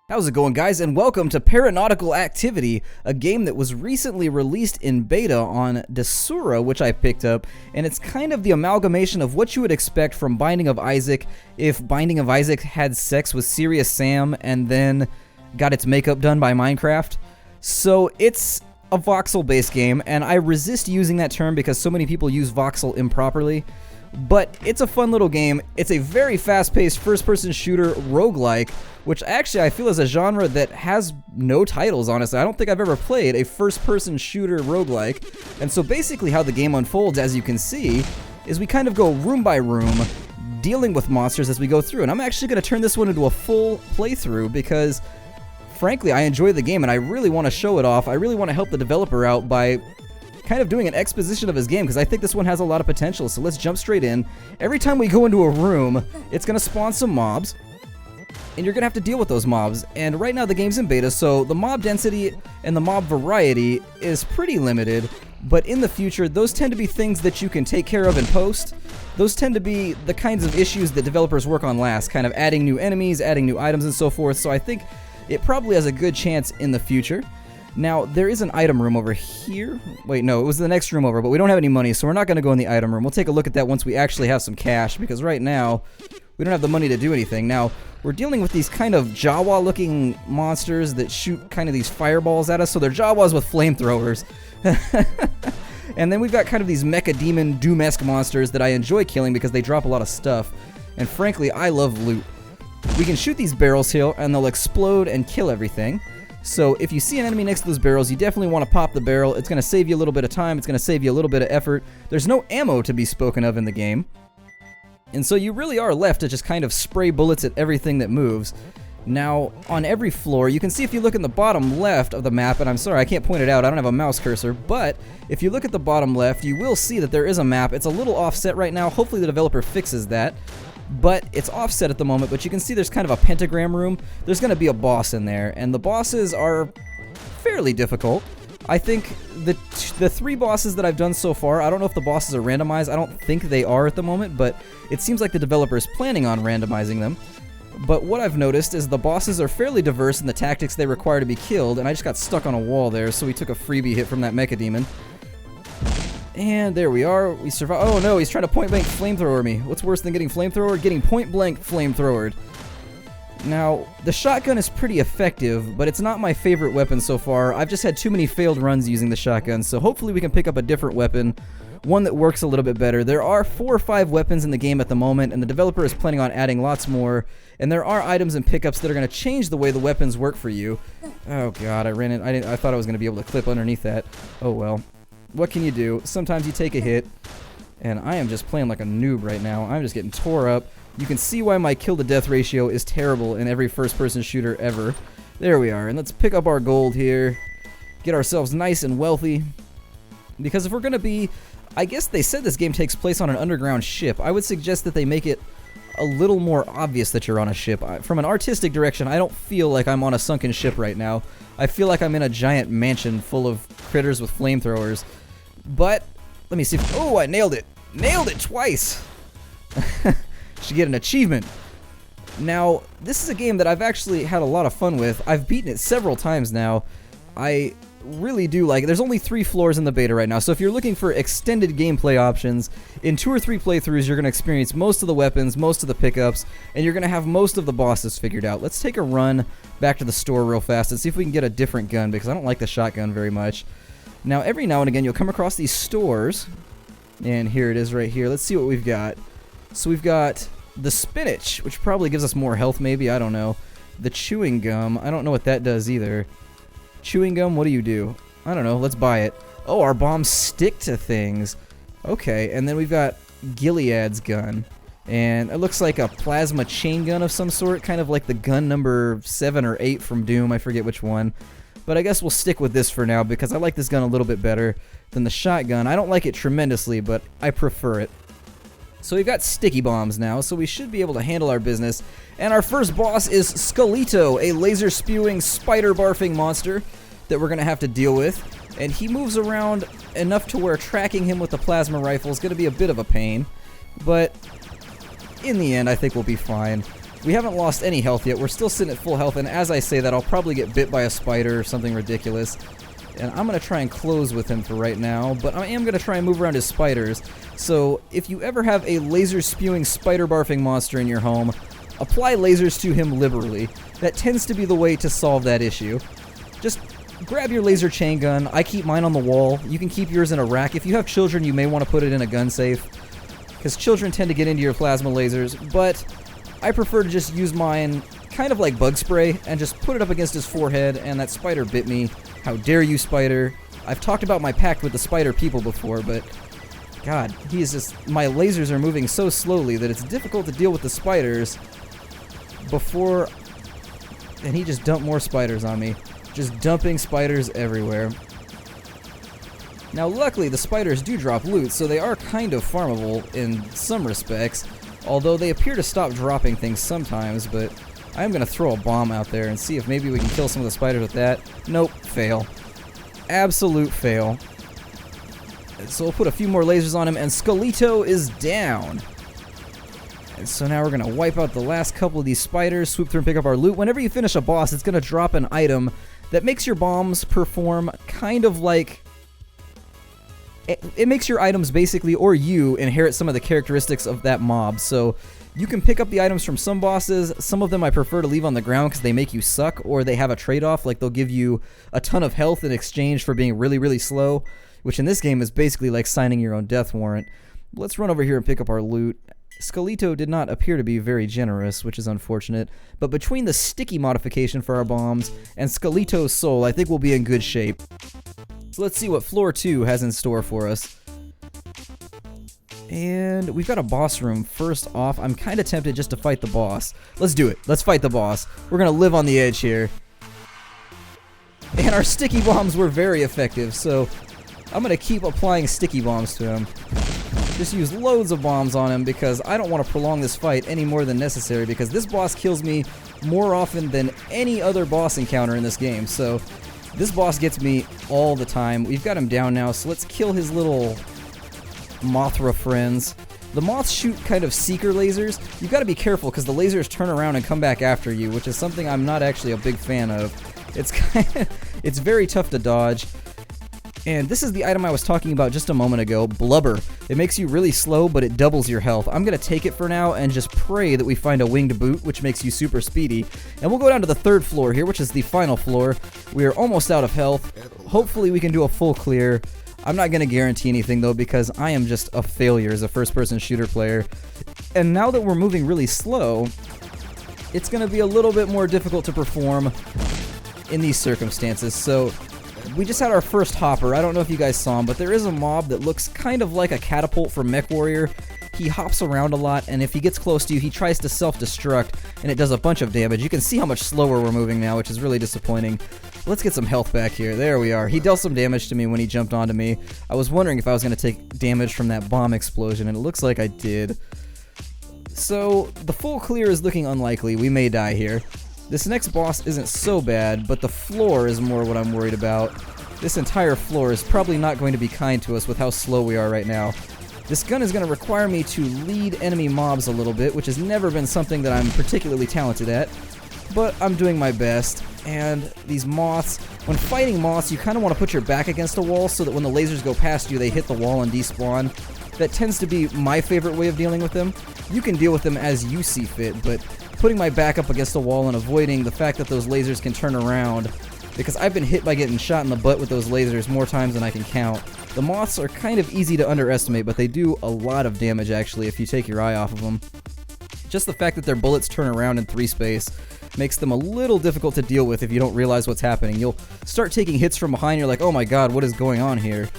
How's it going, guys, and welcome to Paranautical Activity, a game that was recently released in beta on Desura, which I picked up, and it's kind of the amalgamation of what you would expect from Binding of Isaac if Binding of Isaac had sex with Serious Sam and then got its makeup done by Minecraft. So it's a voxel-based game, and I resist using that term because so many people use voxel improperly. But it's a fun little game. It's a very fast-paced first-person shooter roguelike, which actually I feel is a genre that has no titles, honestly. I don't think I've ever played a first-person shooter roguelike. And so basically how the game unfolds, as you can see, is we kind of go room by room, dealing with monsters as we go through. And I'm actually going to turn this one into a full playthrough because, frankly, I enjoy the game and I really want to show it off. I really want to help the developer out by kind of doing an exposition of his game because I think this one has a lot of potential. So let's jump straight in. Every time we go into a room, it's going to spawn some mobs, and you're going to have to deal with those mobs. And right now the game's in beta, so the mob density and the mob variety is pretty limited, but in the future, those tend to be things that you can take care of in post. Those tend to be the kinds of issues that developers work on last, kind of adding new enemies, adding new items, and so forth. So I think it probably has a good chance in the future. Now, there is an item room over here. Wait, no, it was the next room over, but we don't have any money, so we're not going to go in the item room. We'll take a look at that once we actually have some cash, because right now, we don't have the money to do anything. Now, we're dealing with these kind of Jawa-looking monsters that shoot kind of these fireballs at us, so they're Jawas with flamethrowers. And then we've got kind of these mecha demon Doom-esque monsters that I enjoy killing because they drop a lot of stuff. And frankly, I love loot. We can shoot these barrels here, and they'll explode and kill everything. So if you see an enemy next to those barrels, you definitely want to pop the barrel. It's going to save you a little bit of time. It's going to save you a little bit of effort. There's no ammo to be spoken of in the game. And so you really are left to just kind of spray bullets at everything that moves. Now, on every floor, you can see if you look in the bottom left of the map, and I'm sorry, I can't point it out, I don't have a mouse cursor, but if you look at the bottom left, you will see that there is a map. It's a little offset right now. Hopefully the developer fixes that. But it's offset at the moment, but you can see there's kind of a pentagram room. There's going to be a boss in there, and the bosses are fairly difficult. I think the three bosses that I've done so far, I don't know if the bosses are randomized. I don't think they are at the moment, but it seems like the developer is planning on randomizing them. But what I've noticed is the bosses are fairly diverse in the tactics they require to be killed, and I just got stuck on a wall there, so we took a freebie hit from that mecha demon. And there we are. We survived. Oh no, he's trying to point-blank flamethrower me. What's worse than getting flamethrowered? Getting point-blank flamethrowered. Now, the shotgun is pretty effective, but it's not my favorite weapon so far. I've just had too many failed runs using the shotgun, so hopefully we can pick up a different weapon, one that works a little bit better. There are 4 or 5 weapons in the game at the moment, and the developer is planning on adding lots more, and there are items and pickups that are going to change the way the weapons work for you. Oh god, I ran it. I thought I was going to be able to clip underneath that. Oh well. What can you do? Sometimes you take a hit, and I am just playing like a noob right now. I'm just getting tore up. You can see why my kill-to-death ratio is terrible in every first-person shooter ever. There we are, and let's pick up our gold here, get ourselves nice and wealthy, because if we're going to be... I guess they said this game takes place on an underground ship. I would suggest that they make it a little more obvious that you're on a ship. From an artistic direction, I don't feel like I'm on a sunken ship right now. I feel like I'm in a giant mansion full of critters with flamethrowers. But, let me see if... Oh, I nailed it! Nailed it twice! Should get an achievement. Now, this is a game that I've actually had a lot of fun with. I've beaten it several times now. I really do like it. There's only 3 floors in the beta right now, so if you're looking for extended gameplay options, in 2 or 3 playthroughs you're going to experience most of the weapons, most of the pickups, and you're going to have most of the bosses figured out. Let's take a run back to the store real fast and see if we can get a different gun, because I don't like the shotgun very much. Now, every now and again you'll come across these stores, and here it is right here. Let's see what we've got. So we've got the spinach, which probably gives us more health maybe, I don't know. The chewing gum, I don't know what that does either. Chewing gum, what do you do? I don't know, let's buy it. Oh, our bombs stick to things. Okay, and then we've got Gilead's gun. And it looks like a plasma chain gun of some sort, kind of like the gun number 7 or 8 from Doom, I forget which one. But I guess we'll stick with this for now, because I like this gun a little bit better than the shotgun. I don't like it tremendously, but I prefer it. So we've got sticky bombs now, so we should be able to handle our business. And our first boss is Scully Toe, a laser-spewing, spider-barfing monster that we're going to have to deal with. And he moves around enough to where tracking him with the plasma rifle is going to be a bit of a pain. But in the end, I think we'll be fine. We haven't lost any health yet. We're still sitting at full health, and as I say that, I'll probably get bit by a spider or something ridiculous. And I'm going to try and close with him for right now, but I am going to try and move around his spiders. So if you ever have a laser-spewing, spider-barfing monster in your home, apply lasers to him liberally. That tends to be the way to solve that issue. Just grab your laser chain gun. I keep mine on the wall. You can keep yours in a rack. If you have children, you may want to put it in a gun safe, because children tend to get into your plasma lasers, but I prefer to just use mine kind of like bug spray and just put it up against his forehead, and that spider bit me. How dare you, spider? I've talked about my pact with the spider people before, but God, he is just, my lasers are moving so slowly that it's difficult to deal with the spiders before, and he just dumped more spiders on me. Just dumping spiders everywhere. Now luckily the spiders do drop loot, so they are kind of farmable in some respects, although they appear to stop dropping things sometimes. But I am going to throw a bomb out there and see if maybe we can kill some of the spiders with that. Nope, fail. Absolute fail. So we'll put a few more lasers on him, and Scully Toe is down. And so now we're going to wipe out the last couple of these spiders, swoop through and pick up our loot. Whenever you finish a boss, it's going to drop an item that makes your bombs perform kind of like... It makes your items basically, or you, inherit some of the characteristics of that mob. So you can pick up the items from some bosses. Some of them I prefer to leave on the ground because they make you suck, or they have a trade-off, like they'll give you a ton of health in exchange for being really, really slow, which in this game is basically like signing your own death warrant. Let's run over here and pick up our loot. Scully Toe did not appear to be very generous, which is unfortunate, but between the sticky modification for our bombs and Scully Toe's soul, I think we'll be in good shape. So let's see what floor 2 has in store for us. And we've got a boss room. First off, I'm kind of tempted just to fight the boss. Let's do it. Let's fight the boss. We're going to live on the edge here. And our sticky bombs were very effective, so I'm going to keep applying sticky bombs to him. Just use loads of bombs on him because I don't want to prolong this fight any more than necessary, because this boss kills me more often than any other boss encounter in this game. So this boss gets me all the time. We've got him down now, so let's kill his little Mothra friends. The moths shoot kind of seeker lasers. You've got to be careful because the lasers turn around and come back after you, which is something I'm not actually a big fan of. It's very tough to dodge. And this is the item I was talking about just a moment ago, Blubber. It makes you really slow, but it doubles your health. I'm going to take it for now and just pray that we find a winged boot, which makes you super speedy. And we'll go down to the 3rd floor here, which is the final floor. We are almost out of health. Hopefully we can do a full clear. I'm not going to guarantee anything, though, because I am just a failure as a first-person shooter player. And now that we're moving really slow, it's going to be a little bit more difficult to perform in these circumstances. So we just had our first hopper. I don't know if you guys saw him, but there is a mob that looks kind of like a catapult from MechWarrior. He hops around a lot, and if he gets close to you, he tries to self-destruct, and it does a bunch of damage. You can see how much slower we're moving now, which is really disappointing. Let's get some health back here. There we are. He dealt some damage to me when he jumped onto me. I was wondering if I was going to take damage from that bomb explosion, and it looks like I did. So the full clear is looking unlikely. We may die here. This next boss isn't so bad, but the floor is more what I'm worried about. This entire floor is probably not going to be kind to us with how slow we are right now. This gun is going to require me to lead enemy mobs a little bit, which has never been something that I'm particularly talented at, but I'm doing my best. And these moths, when fighting moths, you kind of want to put your back against a wall so that when the lasers go past you, they hit the wall and despawn. That tends to be my favorite way of dealing with them. You can deal with them as you see fit, but putting my back up against a wall and avoiding the fact that those lasers can turn around, because I've been hit by getting shot in the butt with those lasers more times than I can count. The moths are kind of easy to underestimate, but they do a lot of damage actually if you take your eye off of them. Just the fact that their bullets turn around in 3 space makes them a little difficult to deal with if you don't realize what's happening. You'll start taking hits from behind, you're like, oh my god, what is going on here?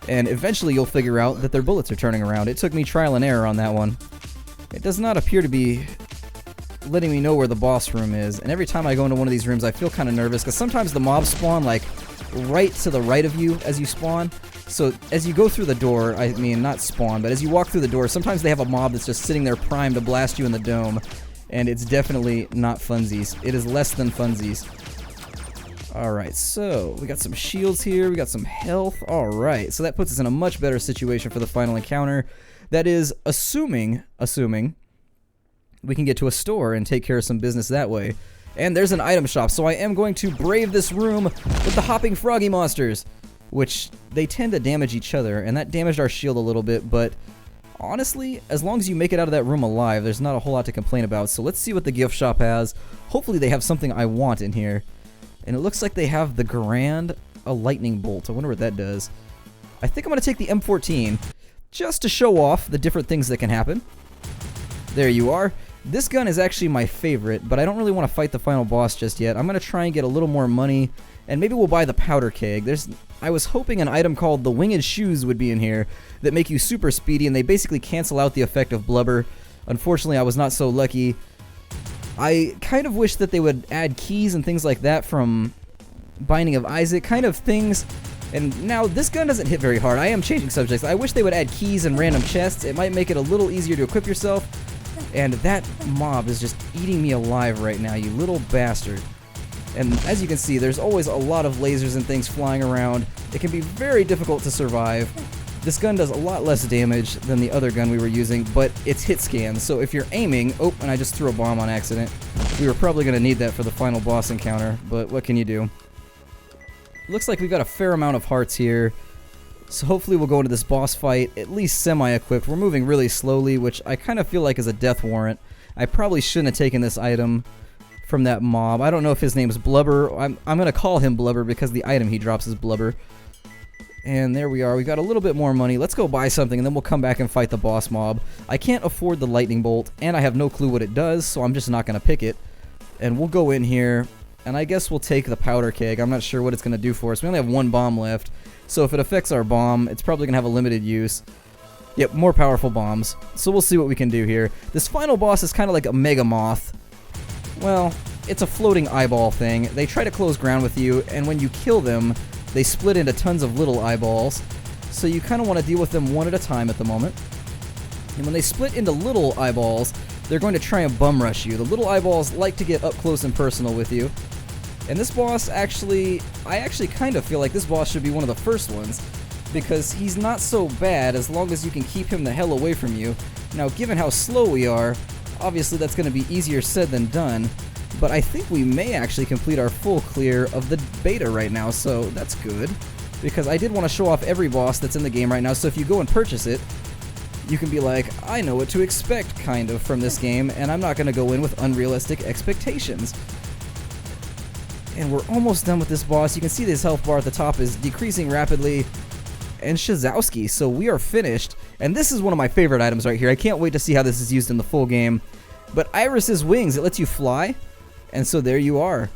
And eventually you'll figure out that their bullets are turning around. It took me trial and error on that one. It does not appear to be letting me know where the boss room is, and every time I go into one of these rooms I feel kind of nervous, because sometimes the mobs spawn like right to the right of you as you spawn. So as you go through the door, I mean not spawn, but as you walk through the door, sometimes they have a mob that's just sitting there primed to blast you in the dome, and it's definitely not funsies. It is less than funsies. Alright, so we got some shields here, we got some health. Alright, so that puts us in a much better situation for the final encounter. That is assuming we can get to a store and take care of some business that way. And there's an item shop, so I am going to brave this room with the hopping froggy monsters, which they tend to damage each other, and that damaged our shield a little bit, but honestly, as long as you make it out of that room alive, there's not a whole lot to complain about. So let's see what the gift shop has. Hopefully they have something I want in here. And it looks like they have a lightning bolt. I wonder what that does. I think I'm going to take the M14 just to show off the different things that can happen. There you are. This gun is actually my favorite, but I don't really want to fight the final boss just yet. I'm going to try and get a little more money, and maybe we'll buy the powder keg. I was hoping an item called the winged shoes would be in here that make you super speedy, and they basically cancel out the effect of blubber. Unfortunately, I was not so lucky. I kind of wish that they would add keys and things like that from Binding of Isaac, kind of things. And now, this gun doesn't hit very hard. I am changing subjects. I wish they would add keys and random chests. It might make it a little easier to equip yourself. And that mob is just eating me alive right now, you little bastard. And as you can see, there's always a lot of lasers and things flying around. It can be very difficult to survive. This gun does a lot less damage than the other gun we were using, but it's hit scan, so if you're aiming... Oh, and I just threw a bomb on accident. We were probably going to need that for the final boss encounter, but what can you do? Looks like we've got a fair amount of hearts here. So hopefully we'll go into this boss fight at least semi-equipped. We're moving really slowly, which I kind of feel like is a death warrant. I probably shouldn't have taken this item from that mob. I don't know if his name's Blubber. I'm going to call him Blubber because the item he drops is Blubber. And there we are. We got a little bit more money. Let's go buy something, and then we'll come back and fight the boss mob. I can't afford the lightning bolt, and I have no clue what it does, so I'm just not going to pick it. And we'll go in here, and I guess we'll take the powder keg. I'm not sure what it's going to do for us. We only have one bomb left. So if it affects our bomb, it's probably going to have a limited use. Yep, more powerful bombs. So we'll see what we can do here. This final boss is kind of like a mega moth. Well, it's a floating eyeball thing. They try to close ground with you, and when you kill them, they split into tons of little eyeballs. So you kind of want to deal with them one at a time at the moment. And when they split into little eyeballs, they're going to try and bum rush you. The little eyeballs like to get up close and personal with you. And this boss I actually kind of feel like this boss should be one of the first ones, because he's not so bad as long as you can keep him the hell away from you. Now, given how slow we are, obviously that's going to be easier said than done, but I think we may actually complete our full clear of the beta right now, so that's good, because I did want to show off every boss that's in the game right now, so if you go and purchase it, you can be like, I know what to expect, kind of, from this game, and I'm not going to go in with unrealistic expectations. And we're almost done with this boss. You can see this health bar at the top is decreasing rapidly. And Shazowski, so we are finished. And this is one of my favorite items right here. I can't wait to see how this is used in the full game. But Iris's wings, it lets you fly. And so there you are.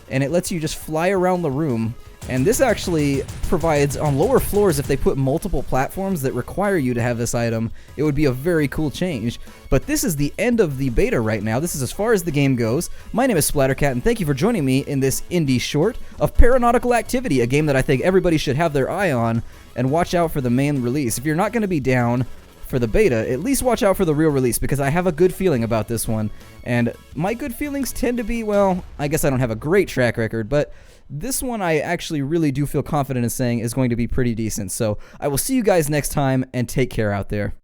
And it lets you just fly around the room. And this actually provides, on lower floors, if they put multiple platforms that require you to have this item, it would be a very cool change. But this is the end of the beta right now. This is as far as the game goes. My name is Splattercat, and thank you for joining me in this indie short of Paranautical Activity, a game that I think everybody should have their eye on and watch out for the main release. If you're not going to be down for the beta, at least watch out for the real release, because I have a good feeling about this one. And my good feelings tend to be, well, I guess I don't have a great track record, but this one I actually really do feel confident in saying is going to be pretty decent. So I will see you guys next time, and take care out there.